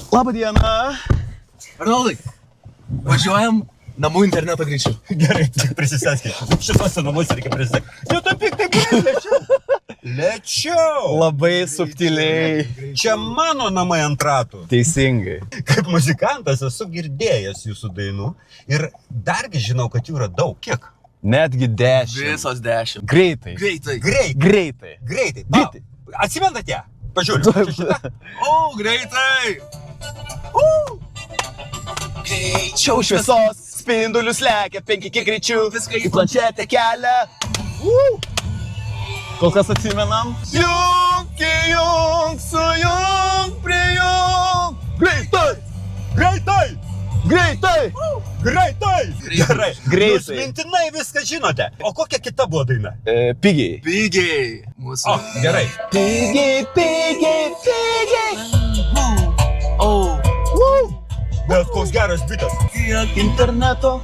Labą dieną. Arnoldai, važiuojam namų interneto greičiu. Gerai, prisiseskit. Šitose namuose reikia prisiseskti. Jau tu piktai būrės lėčiau. Lėčiau. Labai subtiliai. Čia mano namai ant ratų. Teisingai. Kaip muzikantas esu girdėjęs jūsų dainų ir dargi žinau, kad jų yra daug. Kiek? Netgi 10. Visos 10. Greitai. Greitai. Greitai. Atsimenat ją? Pažiūrėjau. O, greitai. Greičiau šviesos, spindulius lekia, 5 greičių, Viską į planšetę kelia. Kol kas atsimenam. Jung, sujung, prijung. Greitai. Gerai. Greitai. Jūs mintinai viską žinote. O kokia kita buvo daina? Pigiai. Pigiai. Mūsų. O, gerai. Pigiai. O. Bet koks geras bitas. Interneto,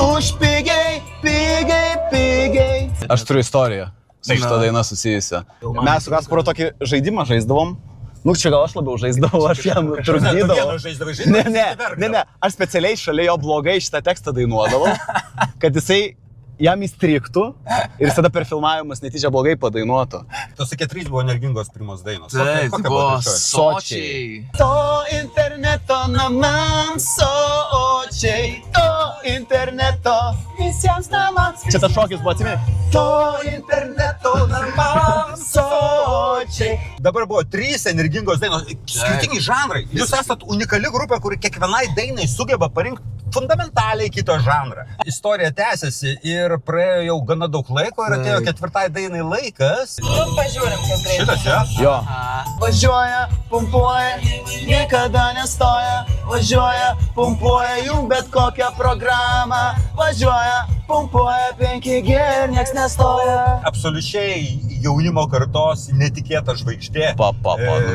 už pigiai. Aš turiu istoriją su šitą dainą susijusią. Mes su Kasparu tokį žaidimą žaisdavom. Nu, čia gal aš labiau žaisdavau, aš jam trukdydavau. Ne, aš specialiai šalia jo blogai šitą tekstą dainuodavau, kad jisai jam įstriktų ir jis tada per filmavimus netyčia blogai padainuotų. Tos 4 buvo energingos pirmos dainos. Taip, Kokia buvo trečioji? sočiai. To interneto namams sočiai, to interneto visiems namams. Čia tas šokis buvo, atsimeni? To interneto namams sočiai. Dabar buvo 3 energingos dainos, skirtingi žanrai. Jūs esat unikali grupė, kuri kiekvienai dainai sugeba parinkti fundamentaliai kito žanrą. Istorija tęsiasi ir praėjo jau gana daug laiko ir atėjo 4 dainai laikas. Pažiūrim, kaip greitai. Šitas, ja? Jo. Važiuoja, pumpuoja, niekada nestoja. Važiuoja, pumpuoja, jum bet kokią programą. Važiuoja, pumpuoja, 5G ir nieks nestoja. Absoliučiai jaunimo kartos netikėta žvaigždė.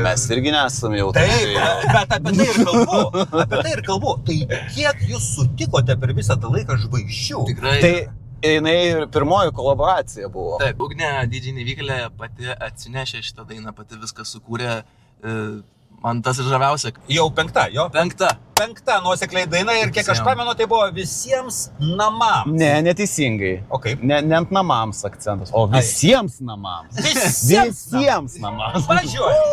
Mes irgi nesam jau Taip, bet apie tai ir kalbu. Tai kiek jūs sutikote per visą tą laiką žvaigždžių? Tikrai. Tai jinai pirmoji kolaboracija buvo. Taip, Ugnė DJ Nevykėlė pati atsinešė šitą dainą, pati viską sukūrė. Man tas ir žaviausia. Jau 5, jo? 5. Nuosekliai daina ir kiek aš pamenu, tai buvo visiems namams. Ne, neteisingai. O kaip? Ne ant namams akcentas, o visiems namams. Visiems namams. Važiuoju.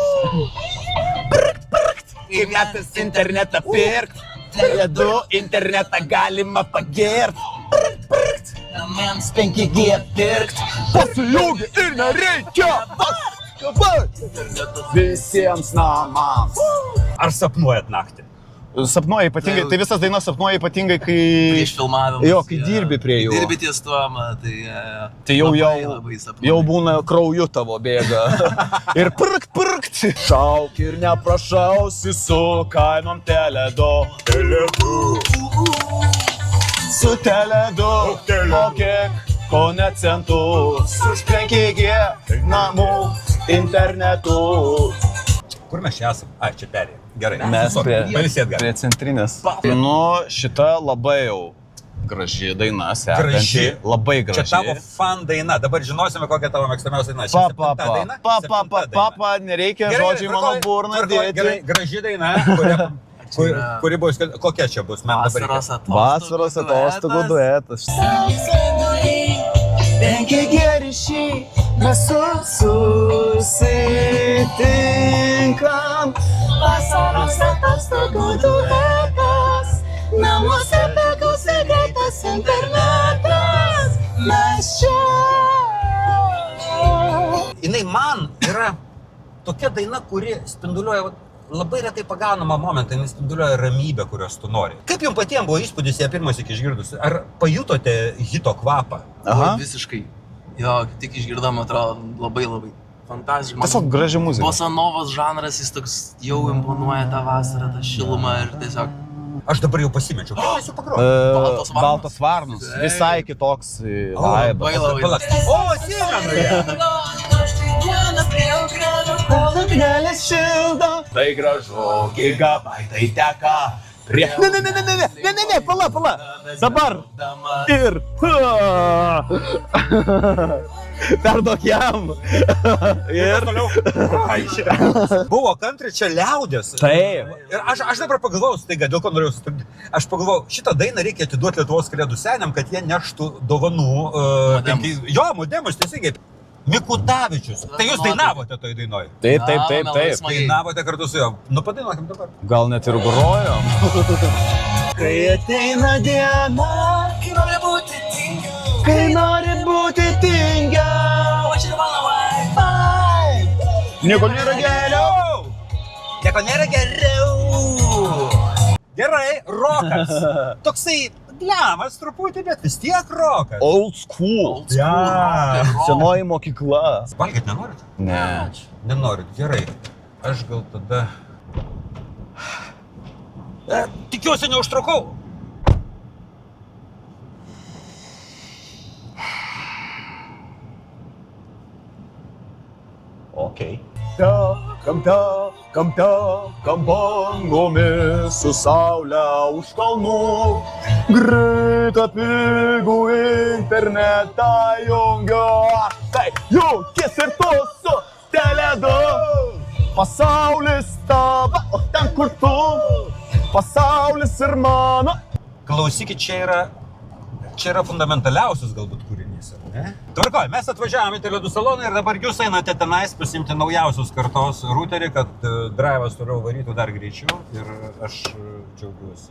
Kaip metas internetą pirkt, Tele2 internetą galima pagirt. Namams 5G pirkt, pasijungi ir nereikia. Visiems namams. Ar sapnuojat naktį? Sapnuoja ypatingai, tai visas dainas sapnuoja ypatingai, kai... Prieš filmavimus. Jo, kai dirbi prie jų. Dirbi ties tuo, tai... Tai jau sapnuoja. Jau būna krauju tavo bėga. Ir pirkt. Šauk ir neprašausi su kainom Tele2. Su Tele2. O kiek kone centus. Už 5G namų internetu. Kur mes čia esam? Ai, čia perėjom. Gerai. Mes prie centrinės. Nu, šita labai jau graži daina, sekanti. Graži. Labai graži. Čia tavo fan daina. Dabar žinosime, kokia tavo mėgstamiausia daina. Papa, nereikia žodžiai mano burną dėti. Gerai, graži daina, kuri bus, kokia čia bus? Vasaros atostogų duetas. 5G ryšiai, mes susitinkam. Vasaros atostogų duetas, namuose begausia greitas internetas. Mes čia. Jinai man yra tokia daina, kuri spinduliuoja labai retai pagaunamą momentą, jis spinduliuoja ramybę, kurios tu nori. Kaip jums patiems buvo įspūdis ją pirmąsyk išgirdus? Ar pajutote hito kvapą? Aha. Visiškai. Jo, tik išgirdom, atrodo, labai fantastiškai. Tiesiog graži muzika. Bosanovas žanras, jis toks jau imponuoja tą vasarą, tą šilumą ir tiesiog... Aš dabar jau pasimečiau. Kaip mes jau pagrojom? Baltas varnas. Visai kitoks vaibas. Labai. O, atsimenu! Ugnelės šildo, tai gražu, gigabaitai teka Ne, pala. Dabar. Ir. Perduok jam. Ir. Buvo country, čia liaudės. Taip. Ir aš dabar pagalvojau, staiga, dėl ko norėjau sustabdyti. Aš pagalvojau, šitą dainą reikia atiduoti Lietuvos kalėdų seniam, kad jie neštų dovanų. Modemus, teisingai. Mikutavičius. Tai jūs dainavote toj dainoj. Taip. Dainavote kartu su juo. Nu, padainuokim dabar. Gal net ir grojom. Kai ateina diena, kai nori būti tingiau, nieko nėra geriau. Nieko nėra geriau. Gerai, rokas. Toksai blemas truputį, bet vis tiek rokas. Old school. Ja. Senoji mokykla. Valgyt nenorit? Ne. Nenorit, gerai. Aš gal tada... Tikiuosi, neužtrukau. Okei. Kam bangomis su saulė už kalnų, greitą pigų internetą jungiu. Tai jungis ir tu su Teledu. Pasaulis tavo, o ten kur tu, pasaulis ir mano. Klausykit, čia yra fundamentaliausias galbūt kūrinys, ar ne? Tvarkoj, mes atvažiavome į Teledu saloną ir dabar jūs einate tenais pasimti naujausios kartos routerį, kad drivas toliau varytų dar greičiau ir aš džiaugiuosi.